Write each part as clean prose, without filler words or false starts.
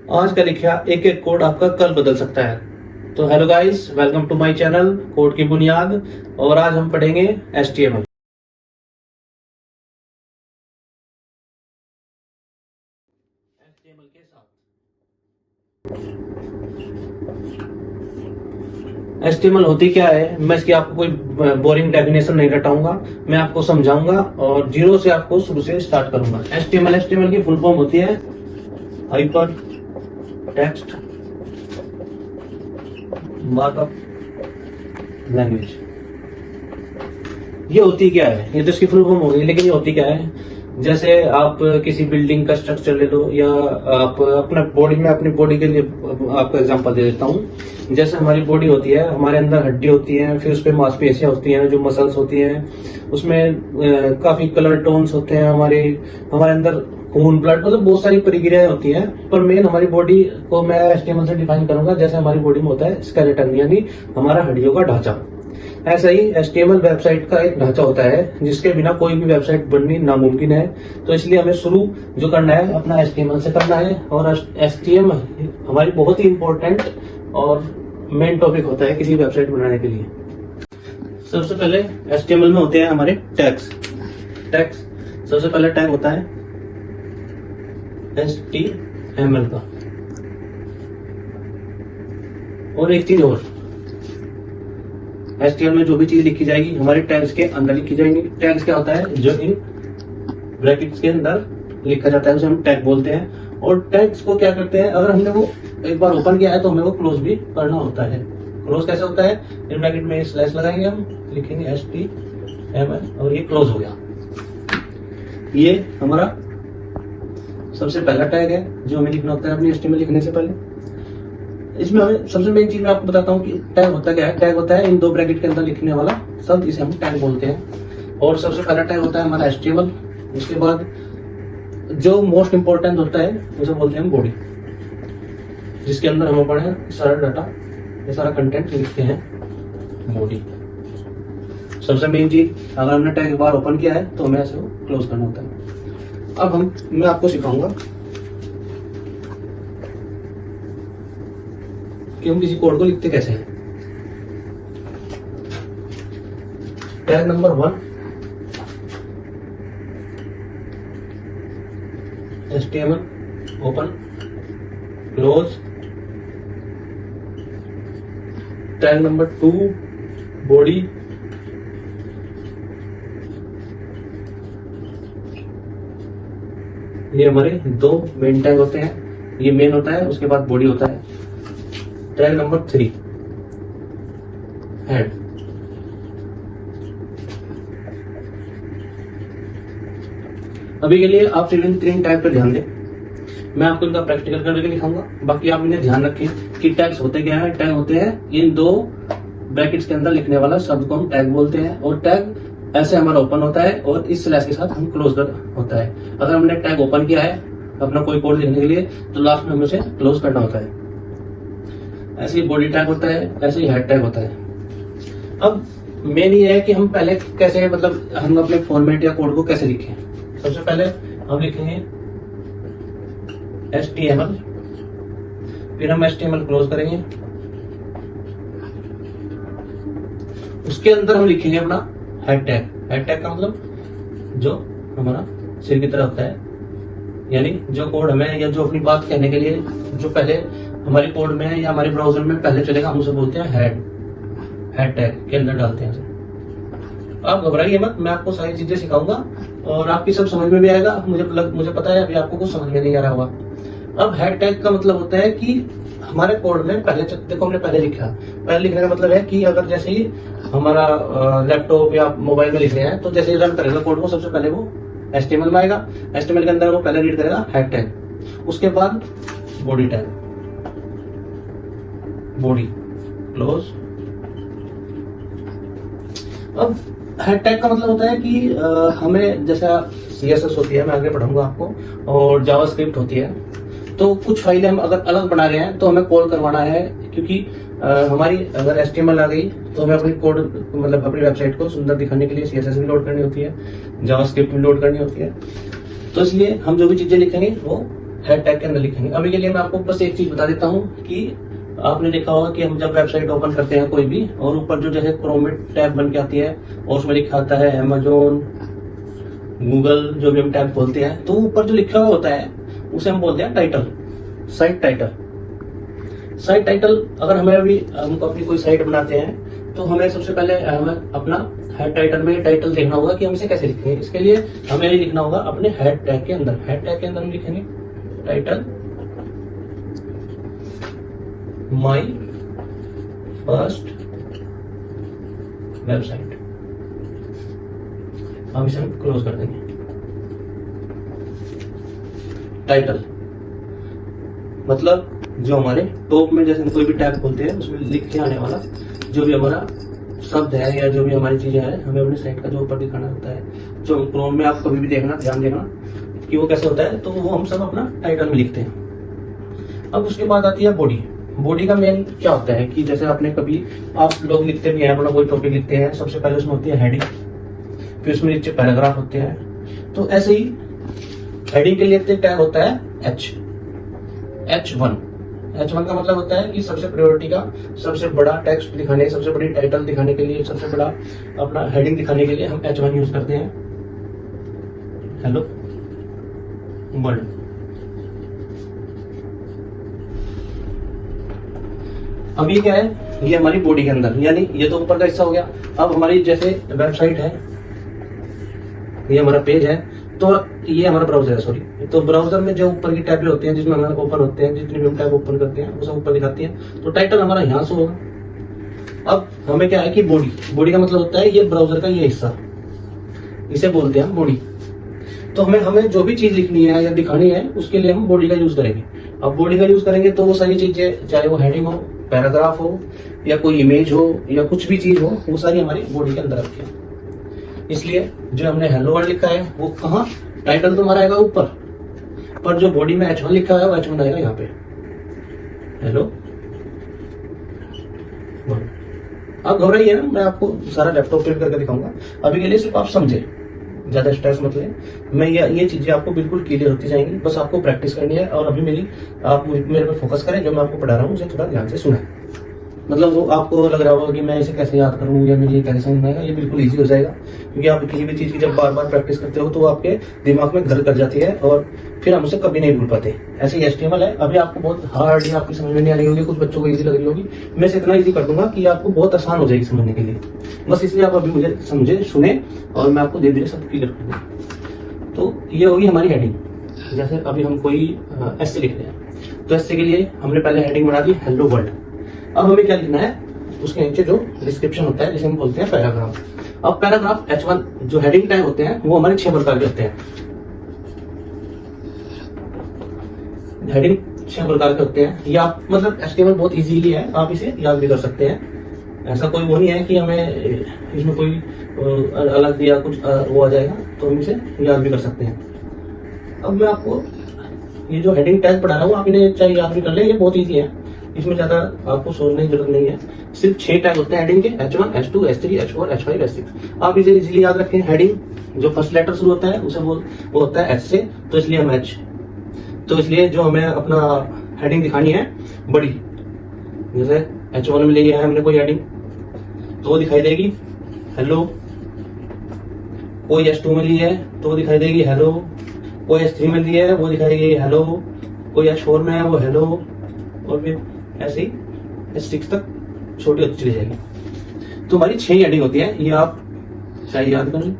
आज का लिखा एक एक कोड आपका कल बदल सकता है। तो hello guys, welcome to my channel code की बुनियाद। और आज हम पढ़ेंगे HTML। HTML के साथ HTML होती क्या है, मैं इसकी आपको कोई बोरिंग डेफिनेशन नहीं रटाऊंगा। मैं आपको समझाऊंगा और जीरो से आपको शुरू से स्टार्ट करूंगा। HTML की फुल फॉर्म होती है हाइपर टेक्स्ट मार्कअप लैंग्वेज। ये होती क्या है, ये तो इसकी फुल फॉर्म हो गई, लेकिन ये होती क्या है? जैसे आप किसी बिल्डिंग का स्ट्रक्चर ले लो, या आप अपना बॉडी में अपनी बॉडी के लिए आपको एग्जांपल दे देता हूँ। जैसे हमारी बॉडी होती है, हमारे अंदर हड्डी होती है, फिर उस पर मांसपेशियां होती हैं, जो मसल्स होती हैं, उसमें काफी कलर टोन्स होते हैं, हमारे अंदर खून ब्लड मतलब बहुत सारी प्रक्रियाएं होती हैं। पर मेन हमारी बॉडी को मैं HTML से डिफाइन करूंगा जैसे हमारी बॉडी में होता है स्केलेटन, यानी हमारा हड्डियों का ढांचा। ऐसा ही HTML वेबसाइट का एक ढांचा होता है जिसके बिना कोई भी वेबसाइट बननी नामुमकिन है। तो इसलिए हमें शुरू जो करना है अपना HTML से करना है। और HTML हमारी बहुत ही इंपॉर्टेंट और मेन टॉपिक होता है किसी वेबसाइट बनाने के लिए। सबसे पहले HTML में होते हैं हमारे टैग्स। सबसे पहले टैग होता है HTML का। और एक चीज और, HTML में जो भी चीज लिखी जाएगी हमारे टैग्स के अंदर लिखी जाएंगी। टैग्स क्या होता है? जो इन ब्रैकेट्स के अंदर लिखा जाता है उसे हम टैग बोलते हैं। और टैग्स को क्या करते हैं, अगर हमने वो एक बार ओपन किया है तो हमें वो क्लोज भी करना होता है। क्लोज कैसे होता है? इन ब्रैकेट में स्लैश लगाएंगे, हम लिखेंगे HTML और ये क्लोज हो गया। ये हमारा सबसे पहला टैग है जो हमें लिखना होता है अपनी HTML लिखने से पहले। इसमें हमें सबसे मेन चीज मैं आपको बताता हूँ कि टैग होता क्या है। टैग होता है इन दो ब्रैकेट के अंदर लिखने वाला शब्द, इसे हम टैग बोलते हैं। और सबसे पहला टैग होता है हमारा HTML। उसके बाद जो मोस्ट इंपॉर्टेंट होता है उसे बोलते हैं हम बॉडी, जिसके अंदर हम अपना सारा डाटा, ये सारा कंटेंट लिखते हैं बॉडी। सबसे मेन चीज, अगर हमने टैग एक बार ओपन किया है तो हमें ऐसे क्लोज करना होता है। अब मैं आपको सिखाऊंगा कि हम किसी कोड को लिखते कैसे हैं। Tag number 1 HTML open close. Tag number 2 body. ये हमारे दो मेन टैग होते हैं, ये मेन होता है, उसके बाद बॉडी होता है। Tag number 3 head. अभी के लिए आप सिर्फ इन 3 टैग पर ध्यान दें, मैं आपको इनका प्रैक्टिकल करके लिखाऊंगा। बाकी आप इन्हें ध्यान रखें कि टैग्स होते क्या है। टैग होते हैं इन दो ब्रैकेट्स के अंदर लिखने वाला शब्द को हम टैग बोलते हैं। और टैग ऐसे हमारा ओपन होता है और इस स्लैश के साथ हम क्लोज कर होता है। अगर हमने टैग ओपन किया है अपना कोई कोड लिखने के लिए तो लास्ट में हमें उसे क्लोज करना होता है। ऐसे ही बॉडी टैग होता है, ऐसे ही हेड टैग होता है। अब मेन ये है कि हम पहले कैसे, मतलब हम अपने फॉर्मेट या कोड को कैसे लिखें। सबसे पहले हम लिखेंगे HTML, फिर हम HTML क्लोज करेंगे। उसके अंदर हम लिखेंगे अपना हेड टैग। हेड टैग का मतलब जो हमारा सिर की तरह होता है, यानी जो कोड हमें या जो अपनी बात कहने के लिए जो पहले हमारी कोड में या हमारे ब्राउजर में पहले चलेगा, हम उसे बोलते हैं हेड टैग के अंदर डालते हैं। आप घबराइए मत, मैं आपको सारी चीजें सिखाऊंगा और आपकी सब समझ में भी आएगा। मुझे पता है अभी आपको कुछ समझ में नहीं आ रहा होगा। अब हेड टैग का मतलब होता है कि हमारे कोड में पहले, देखो हमने पहले लिखा, पहले लिखने का मतलब है कि अगर जैसे ही हमारा लैपटॉप या मोबाइल में लिख रहे हैं तो जैसे ही रन करेगा कोड को, सबसे पहले वो HTML में आएगा। HTML के अंदर वो पहले रीड करेगा हेड टैग, उसके बाद बॉडी टैग, बॉडी क्लोज। अब हेड टैग का मतलब होता है कि हमें जैसा CSS होती है, मैं आगे पढ़ाऊंगा आपको, और जावास्क्रिप्ट होती है, तो कुछ फाइलें हम अगर अलग बना रहे हैं तो हमें कॉल करवाना है। क्योंकि हमारी अगर HTML आ गई तो हमें अपनी कोड, मतलब अपनी वेबसाइट को सुंदर दिखाने के लिए CSS भी लोड करनी होती है, जावास्क्रिप्ट भी लोड करनी होती है। तो इसलिए हम जो भी चीजें लिखेंगे वो हेड टैग के अंदर लिखेंगे। अभी के लिए मैं आपको बस एक चीज बता देता हूँ कि आपने देखा होगा कि हम जब वेबसाइट ओपन करते हैं कोई भी, और ऊपर जो जैसे क्रोम में टैब बन के आती है और उसमें लिखा आता है अमेजोन, गूगल, जो भी हम टैब बोलते हैं, तो ऊपर जो लिखा हुआ होता है उसे हम बोलते हैं title, site title. Site title अगर हमें अभी हम अपनी कोई साइट बनाते हैं तो हमें सबसे पहले हमें अपना हेड टाइटल में टाइटल देखना होगा कि हम इसे कैसे लिखेंगे। इसके लिए हमें ये लिखना होगा अपने हेड टैग के अंदर। हेड टैग के अंदर हम लिखेंगे टाइटल माई फर्स्ट वेबसाइट। हम इसे क्लोज कर देंगे। टाइटल मतलब जो हमारे टॉप में जैसे कोई भी टैग खोलते हैं उसमें लिख के आने वाला जो भी हमारा शब्द है या जो भी हमारी चीजें हैं, हमें अपनी साइट का जो ऊपर दिखाना होता है। जो क्रोम में आप कभी भी देखना, ध्यान देना कि वो कैसे होता है, तो वो हम सब अपना टाइटल में लिखते हैं। अब उसके बाद आती है बॉडी। बॉडी का मेन क्या होता है कि जैसे आपने कभी, आप लोग लिखते भी हैं अपना कोई टॉपिक लिखते हैं, सबसे पहले उसमें होती है हेडिंग, फिर उसमें नीचे पैराग्राफ होते हैं। तो ऐसे ही हेडिंग के लिए टैग होता है H1। H1 का मतलब होता है कि सबसे प्रायोरिटी का, सबसे बड़ा टेक्स्ट दिखाने, सबसे बड़ी टाइटल दिखाने के लिए, सबसे बड़ा अपना हेडिंग दिखाने के लिए हम H1 यूज करते हैं। Hello world. अब ये क्या है, ये हमारी बॉडी के अंदर, यानी ये तो ऊपर का हिस्सा हो गया। अब हमारी जैसे वेबसाइट है, ये हमारा पेज है, तो ये हमारा ब्राउजर है, सॉरी। तो ब्राउजर में जो ऊपर की टैब होते हैं जिसमें हमारे ओपन होते हैं, जितनी भी हम टैब ओपन करते हैं वो सब ऊपर दिखाती है। तो टाइटल हमारा यहाँ से होगा। अब हमें क्या है कि बॉडी, बॉडी का मतलब होता है ये ब्राउजर का ये हिस्सा, इसे बोलते हैं बॉडी। तो हमें जो भी चीज लिखनी है या दिखानी है उसके लिए हम बॉडी का यूज करेंगे। अब बॉडी का यूज करेंगे तो वो सारी चीजें, चाहे वो हेडिंग हो, पैराग्राफ हो, या कोई इमेज हो, या कुछ भी चीज हो, वो सारी हमारी बॉडी के अंदर आती है। इसलिए जो हमने हेलो वर्ल्ड लिखा है वो कहाँ, टाइटल तो हमारा आएगा ऊपर, पर जो बॉडी में H1 लिखा है वो H1 आएगा यहाँ पे, हेलो। आप घबराइए ना, मैं आपको सारा लैपटॉप पे करके दिखाऊंगा। अभी के लिए सिर्फ आप समझे, ज्यादा स्ट्रेस मत लें। मैं ये चीजें आपको बिल्कुल क्लियर होती जाएंगी, बस आपको प्रैक्टिस करनी है। और अभी आप मेरे पे फोकस करें, जो मैं आपको पढ़ा रहा हूँ उसे थोड़ा ध्यान से सुनें। मतलब वो आपको लग रहा होगा कि मैं इसे कैसे याद करूँ या मुझे कैसे समझ में आएगा, ये बिल्कुल इजी हो जाएगा। क्योंकि आप किसी भी चीज की जब बार बार प्रैक्टिस करते हो तो वो आपके दिमाग में घर कर जाती है और फिर हम उसे कभी नहीं भूल पाते। ऐसे ही HTML है, अभी आपको बहुत हार्ड या आपकी समझ में नहीं आ रही होगी, कुछ बच्चों को इजी लग रही होगी, मैं इसे इतना इजी कर दूंगा कि आपको बहुत आसान हो जाएगी समझने के लिए। बस इसलिए आप अभी मुझे समझे, सुने, और मैं आपको धीरे धीरे सब क्लियर कर दूंगा। तो ये होगी हमारी हेडिंग। जैसे अभी हम कोई ऐसे लिख रहे हैं, तो ऐसे के लिए हमने पहले हेडिंग बना दी हेलो वर्ल्ड। अब हमें क्या लिखना है, उसके नीचे जो डिस्क्रिप्शन होता है जिसे हम बोलते हैं पैराग्राफ। अब पैराग्राफ H1 जो हेडिंग टैग होते हैं वो हमारे 6 प्रकार के होते हैं। हेडिंग 6 प्रकार के होते हैं। या मतलब HTML बहुत इजीली है, आप इसे याद भी कर सकते हैं। ऐसा कोई वो नहीं है कि हमें इसमें कोई अलग या कुछ वो आ जाएगा, तो हम इसे याद भी कर सकते हैं। अब मैं आपको ये जो हेडिंग टैग पढ़ा रहा हूँ, आप इन्हें चाहे याद भी कर ले, ये बहुत ईजी है, इसमें ज्यादा आपको सोचने की जरूरत नहीं है। सिर्फ 6 टैग होते हैं हेडिंग के, H1, H2, H3, H4, H5, H6। आप इसे इजीली याद रखें। हेडिंग जो फर्स्ट लेटर शुरू होता है उसे वो होता है H से, तो इसलिए हम H। तो इसलिए जो हमें अपना हेडिंग दिखानी है बड़ी, जैसे H1 में ली है हमने कोई हेडिंग, तो वो दिखाई देगी हेलो। कोई H2 में ली है तो वो दिखाई देगी हेलो। कोई H3 में ली है वो दिखाएगी हेलो। कोई H4 में है वो हेलो, और फिर ऐसे ही H6 तक छोटी होती चली जाएगी। तो हमारी 6 हेडिंग होती है। ये आप चाहे याद करें,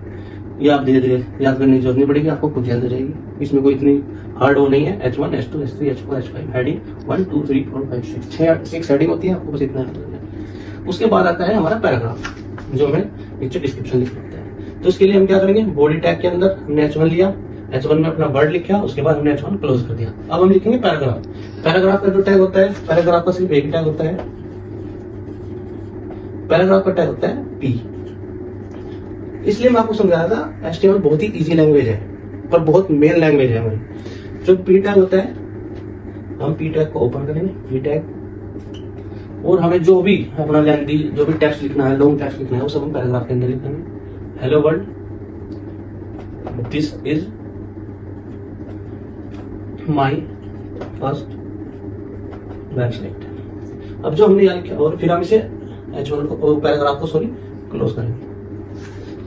ये आप धीरे धीरे याद करने की जरूरत नहीं पड़ेगी, आपको खुद याद हो जाएगी। इसमें कोई इतनी हार्ड वो नहीं है। H1, H2, H3, H4, H5 heading 1 2 3 4 5 6 heading होती है, आपको बस इतना याद होना है। उसके बाद आता है हमारा पैराग्राफ, जो हमें नीचे डिस्क्रिप्शन लिखना होता है। तो इसके लिए हम क्या करेंगे, बॉडी टैग के अंदर हमने H1 लिया, H1 में अपना वर्ड लिखा, उसके बाद हमने H1 क्लोज कर दिया। अब हम लिखेंगे पैराग्राफ। पैराग्राफ का जो टैग होता है, पैराग्राफ का सिर्फ एक टैग होता है, पैराग्राफ का टैग होता है P। इसलिए मैं आपको समझा रहा था HTML बहुत ही इजी लैंग्वेज है, पर बहुत मेन लैंग्वेज है हमारी। जो P टैग होता है, हम P टैग को ओपन करेंगे, P टैग, और हमें जो भी अपना लेंथी जो भी टेक्स्ट लिखना है, लॉन्ग टेक्स्ट लिखना है, वो सब हम पैराग्राफ के अंदर लिखेंगे। Hello world, this is my first website. अब जो हमने यहाँ लिखा और फिर हम इसे H1 को पैराग्राफ को क्लोज करेंगे।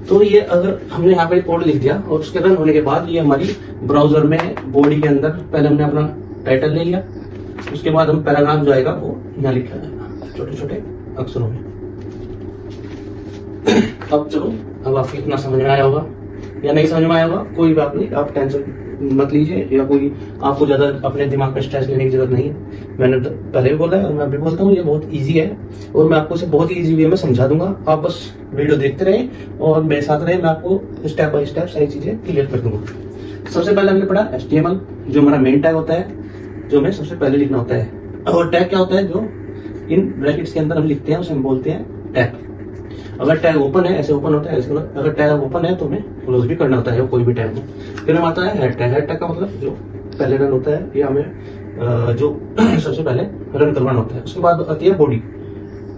तो ये अगर हमने यहाँ पे कोड लिख दिया और उसके रन होने के बाद ये हमारी ब्राउजर में बॉडी के अंदर पहले हमने अपना टाइटल ले लिया, उसके बाद हम पैराग्राफ जो आएगा वो यहाँ लिखा जाएगा छोटे छोटे अक्षरों में। अब चलो, अब आपको इतना समझ में आया होगा या नहीं समझ में आया होगा, कोई बात नहीं, आप टेंशन मत लीजिए या कोई आपको ज्यादा अपने दिमाग का स्ट्रेस लेने की जरूरत नहीं है। मैंने तो पहले भी बोला है और मैं अभी बोलता हूँ, ये बहुत इजी है और मैं आपको इसे बहुत ही इजी वे में समझा दूंगा। आप बस वीडियो देखते रहें और मेरे साथ रहें, मैं आपको स्टेप बाय स्टेप सारी चीजें क्लियर कर दूंगा। सबसे पहले हमने पढ़ा HTML, जो हमारा मेन टैग होता है, जो हमें सबसे पहले लिखना होता है। और टैग क्या होता है, जो इन ब्रैकेट्स के अंदर हम लिखते हैं उसे हम बोलते हैं टैग। अगर टैग ओपन है, ऐसे ओपन होता है, ऐसे अगर टैग ओपन है तो हमें क्लोज भी करना होता है कोई भी टैग को। फिर हम आता है हेड टैग। हेड टैग का मतलब जो पहले रन होता है, ये हमें जो सबसे पहले रन करवाना होता है। उसके बाद आती है बॉडी।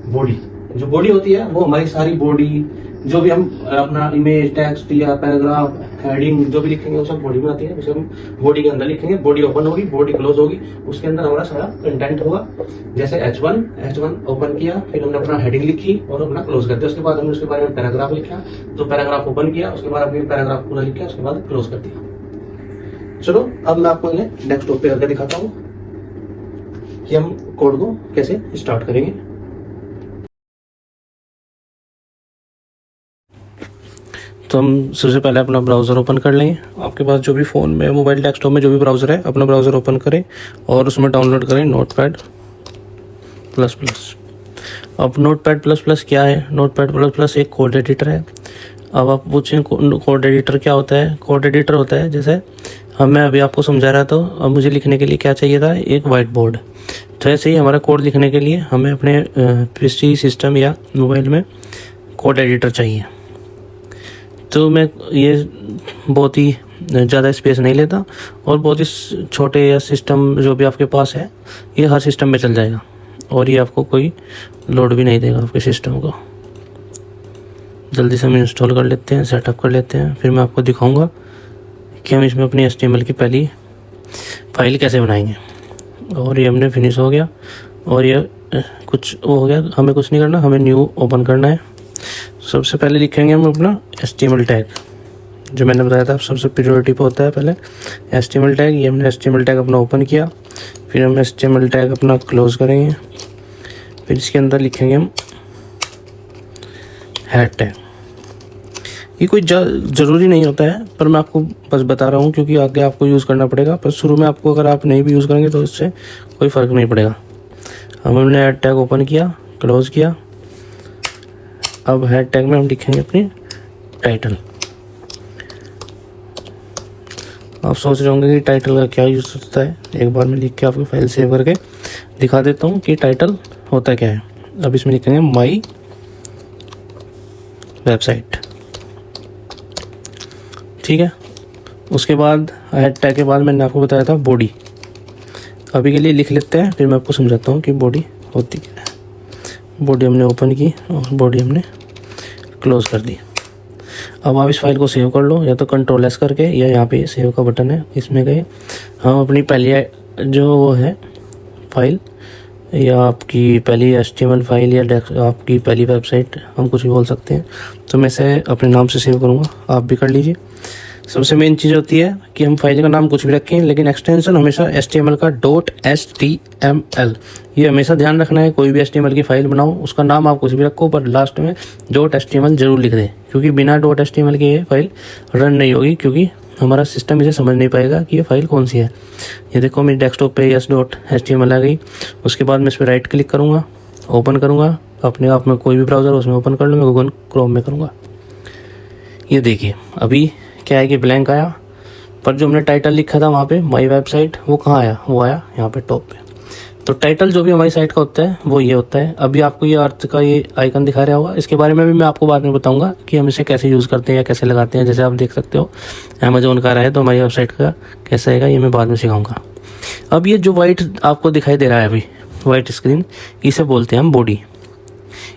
बॉडी जो बॉडी होती है वो हमारी सारी बॉडी, जो भी हम अपना इमेज, टेक्स्ट या पैराग्राफ, हेडिंग जो भी लिखेंगे वो सब बॉडी में आती है। उसे हम बॉडी के अंदर लिखेंगे। बॉडी ओपन होगी, बॉडी क्लोज होगी, उसके अंदर हमारा सारा कंटेंट होगा। जैसे H1 ओपन किया, फिर हमने अपना हेडिंग लिखी और अपना क्लोज कर दिया। उसके बाद हमने उसके बारे में पैराग्राफ लिखा, तो पैराग्राफ ओपन किया, उसके बाद अपने पैराग्राफ पूरा लिखा, उसके बाद क्लोज कर दिया। चलो अब मैं आपको डेस्कटॉप पे करके दिखाता हूँ कि हम कोड को कैसे स्टार्ट करेंगे। तो हम सबसे पहले अपना ब्राउज़र ओपन कर लेंगे। आपके पास जो भी फ़ोन में, मोबाइल, डेस्कटॉप में जो भी ब्राउज़र है, अपना ब्राउज़र ओपन करें और उसमें डाउनलोड करें नोटपैड प्लस प्लस। अब नोटपैड प्लस प्लस क्या है? नोटपैड प्लस प्लस एक कोड एडिटर है। अब आप पूछें कोड एडिटर क्या होता है? कोड एडिटर होता है, जैसे मैं अभी आपको समझा रहा था, अब मुझे लिखने के लिए क्या चाहिए था? एक वाइट बोर्ड। तो ऐसे ही हमारा कोड लिखने के लिए हमें अपने पीसी सिस्टम या मोबाइल में कोड एडिटर चाहिए। तो मैं ये बहुत ही ज़्यादा स्पेस नहीं लेता और बहुत ही छोटे या सिस्टम जो भी आपके पास है, ये हर सिस्टम में चल जाएगा और ये आपको कोई लोड भी नहीं देगा आपके सिस्टम को। जल्दी से हम इंस्टॉल कर लेते हैं, सेटअप कर लेते हैं, फिर मैं आपको दिखाऊंगा कि हम इसमें अपनी HTML की पहली फाइल कैसे बनाएंगे। और ये हमने फिनिश हो गया और ये कुछ वो हो गया। हमें कुछ नहीं करना, हमें न्यू ओपन करना है। सबसे पहले लिखेंगे हम अपना HTML टैग, जो मैंने बताया था सबसे प्रायोरिटी पे होता है पहले HTML टैग। ये हमने HTML टैग अपना ओपन किया, फिर हम HTML टैग अपना क्लोज करेंगे, फिर इसके अंदर लिखेंगे हम हेड टैग। ये कोई ज़रूरी नहीं होता है, पर मैं आपको बस बता रहा हूँ क्योंकि आगे आपको यूज़ करना पड़ेगा। पर शुरू में आपको अगर आप नहीं भी यूज़ करेंगे तो इससे कोई फ़र्क नहीं पड़ेगा। हमने हेड टैग ओपन किया, क्लोज किया। अब हेड टैग में हम लिखेंगे अपनी टाइटल। आप सोच रहे होंगे कि टाइटल का क्या यूज़ होता है। एक बार मैं लिख के आपको फाइल सेव करके दिखा देता हूँ कि टाइटल होता क्या है। अब इसमें लिखेंगे माई वेबसाइट, ठीक है। उसके बाद हेड टैग के बाद मैंने आपको बताया था बॉडी। अभी के लिए लिख लेते हैं, फिर मैं आपको समझाता हूँ कि बॉडी होती क्या है। बॉडी हमने ओपन की और बॉडी हमने क्लोज कर दी। अब आप इस फाइल को सेव कर लो, या तो Ctrl+S करके, या यहाँ पे सेव का बटन है, इसमें गए हम अपनी पहली जो वो है फाइल, या आपकी पहली HTML फाइल, या आपकी पहली वेबसाइट, हम कुछ भी बोल सकते हैं। तो मैं इसे अपने नाम से सेव करूँगा, आप भी कर लीजिए। सबसे मेन चीज़ होती है कि हम फाइल का नाम कुछ भी रखें, लेकिन एक्सटेंशन हमेशा HTML का .html, ये हमेशा ध्यान रखना है। कोई भी HTML की फाइल बनाओ, उसका नाम आप कुछ भी रखो, पर लास्ट में .html जरूर लिख दें, क्योंकि बिना .html की ये फाइल रन नहीं होगी, क्योंकि हमारा सिस्टम इसे समझ नहीं पाएगा कि ये फाइल कौन सी है। ये देखो मेरी डेस्कटॉप पे yes.html आ गई। उसके बाद मैं इस पर राइट क्लिक करूँगा, ओपन करूँगा। अपने आप में कोई भी ब्राउज़र उसमें ओपन कर लो, मैं गूगल क्रोम में करूँगा। ये देखिए अभी क्या है कि ब्लैंक आया, पर जो हमने टाइटल लिखा था वहाँ पे माई वेबसाइट, वो कहाँ आया? वो आया यहाँ पे टॉप पे। तो टाइटल जो भी हमारी साइट का होता है वो ये होता है। अभी आपको ये अर्थ का ये आइकन दिखा रहा होगा, इसके बारे में भी मैं आपको बाद में बताऊंगा कि हम इसे कैसे यूज़ करते हैं या कैसे लगाते हैं। जैसे आप देख सकते हो अमेजोन का रहा है, तो हमारी वेबसाइट का कैसा आएगा ये मैं बाद में सिखाऊंगा। अब ये जो वाइट आपको दिखाई दे रहा है अभी, वाइट स्क्रीन, इसे बोलते हैं हम बॉडी।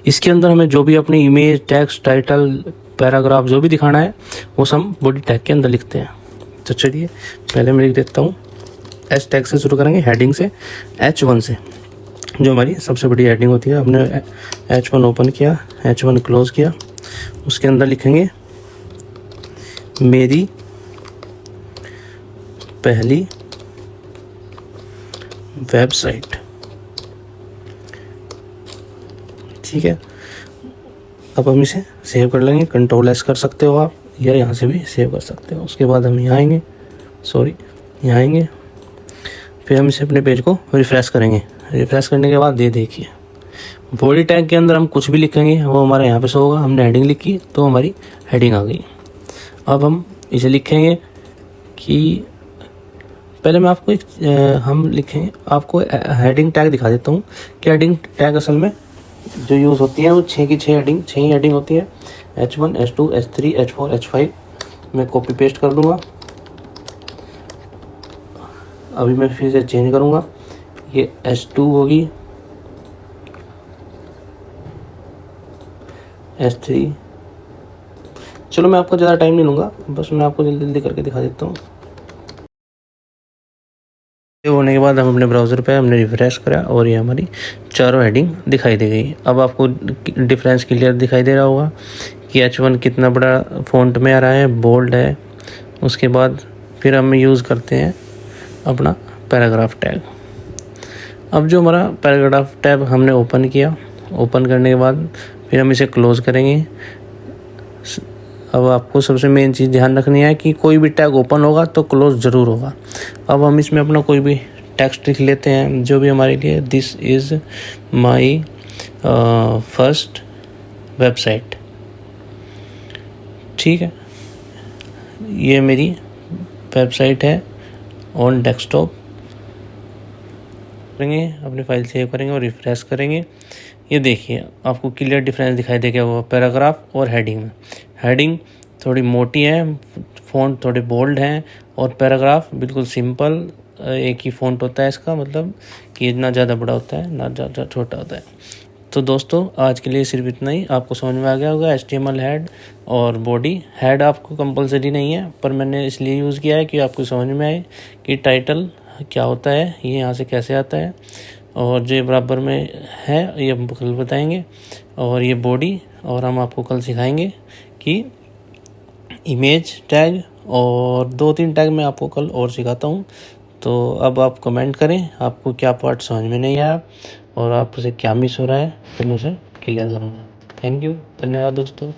इसके अंदर हमें जो भी अपनी इमेज, टेक्स्ट, टाइटल, पैराग्राफ जो भी दिखाना है वो सब बॉडी टैग के अंदर लिखते हैं। तो चलिए पहले मैं लिख देता हूँ एच टैग से शुरू करेंगे, हेडिंग से H1 से, जो हमारी सबसे बड़ी हेडिंग होती है। हमने H1 ओपन किया, H1 क्लोज किया, उसके अंदर लिखेंगे मेरी पहली वेबसाइट। ठीक है, अब हम इसे सेव कर लेंगे। Ctrl+S कर सकते हो आप, या यहाँ से भी सेव कर सकते हो। उसके बाद हम यहाँ आएंगे, यहाँ आएंगे, फिर हम इसे अपने पेज को रिफ़्रेश करेंगे। रिफ़्रेश करने के बाद ये देखिए बॉडी टैग के अंदर हम कुछ भी लिखेंगे वो हमारे यहाँ पे शो होगा। हमने हेडिंग लिखी तो हमारी हेडिंग आ गई। अब हम इसे लिखेंगे कि पहले मैं आपको हम लिखेंगे, आपको हेडिंग टैग दिखा देता हूँ कि हेडिंग टैग असल में जो यूज़ होती है वो 6 की 6 हेडिंग होती है। H1, H2, H3, H4, H5 मैं कॉपी पेस्ट कर दूँगा। अभी मैं फिर से चेंज करूँगा, ये H2 होगी, H3। चलो मैं आपको ज़्यादा टाइम नहीं लूँगा, बस मैं आपको जल्दी जल्दी करके दिखा देता हूँ। होने के बाद हम अपने ब्राउज़र पे हमने रिफ्रेश करा और ये हमारी चारों हेडिंग दिखाई दे गई। अब आपको डिफरेंस क्लियर दिखाई दे रहा होगा कि H1 कितना बड़ा फ़ॉन्ट में आ रहा है, बोल्ड है। उसके बाद फिर हम यूज़ करते हैं अपना पैराग्राफ टैग। अब जो हमारा पैराग्राफ टैब हमने ओपन किया, ओपन करने के बाद फिर हम इसे क्लोज़ करेंगे। अब आपको सबसे मेन चीज़ ध्यान रखनी है कि कोई भी टैग ओपन होगा तो क्लोज ज़रूर होगा। अब हम इसमें अपना कोई भी टेक्स्ट लिख लेते हैं जो भी हमारे लिए, this is my first website. ठीक है, ये मेरी वेबसाइट है ऑन डेस्कटॉप। करेंगे, अपनी फाइल सेव करेंगे और रिफ्रेश करेंगे। ये देखिए आपको क्लियर डिफरेंस दिखाई देगा वो पैराग्राफ और हेडिंग में। हेडिंग थोड़ी मोटी है, फ़ॉन्ट थोड़े बोल्ड हैं, और पैराग्राफ बिल्कुल सिंपल एक ही फ़ॉन्ट होता है इसका, मतलब कि ना ज़्यादा बड़ा होता है ना ज़्यादा छोटा होता है। तो दोस्तों आज के लिए सिर्फ इतना ही। आपको समझ में आ गया होगा HTML हेड और बॉडी। हेड आपको कंपलसरी नहीं है, पर मैंने इसलिए यूज़ किया है कि आपको समझ में आए कि टाइटल क्या होता है, ये यहाँ से कैसे आता है, और जो बराबर में है ये हम कल बताएंगे, और ये बॉडी। और हम आपको कल सिखाएंगे कि इमेज टैग, और 2-3 टैग मैं आपको कल और सिखाता हूँ। तो अब आप कमेंट करें आपको क्या पार्ट समझ में नहीं आया और आपसे क्या मिस हो रहा है, तो मैं उसे क्लियर करूँगा। थैंक यू, धन्यवाद दोस्तों।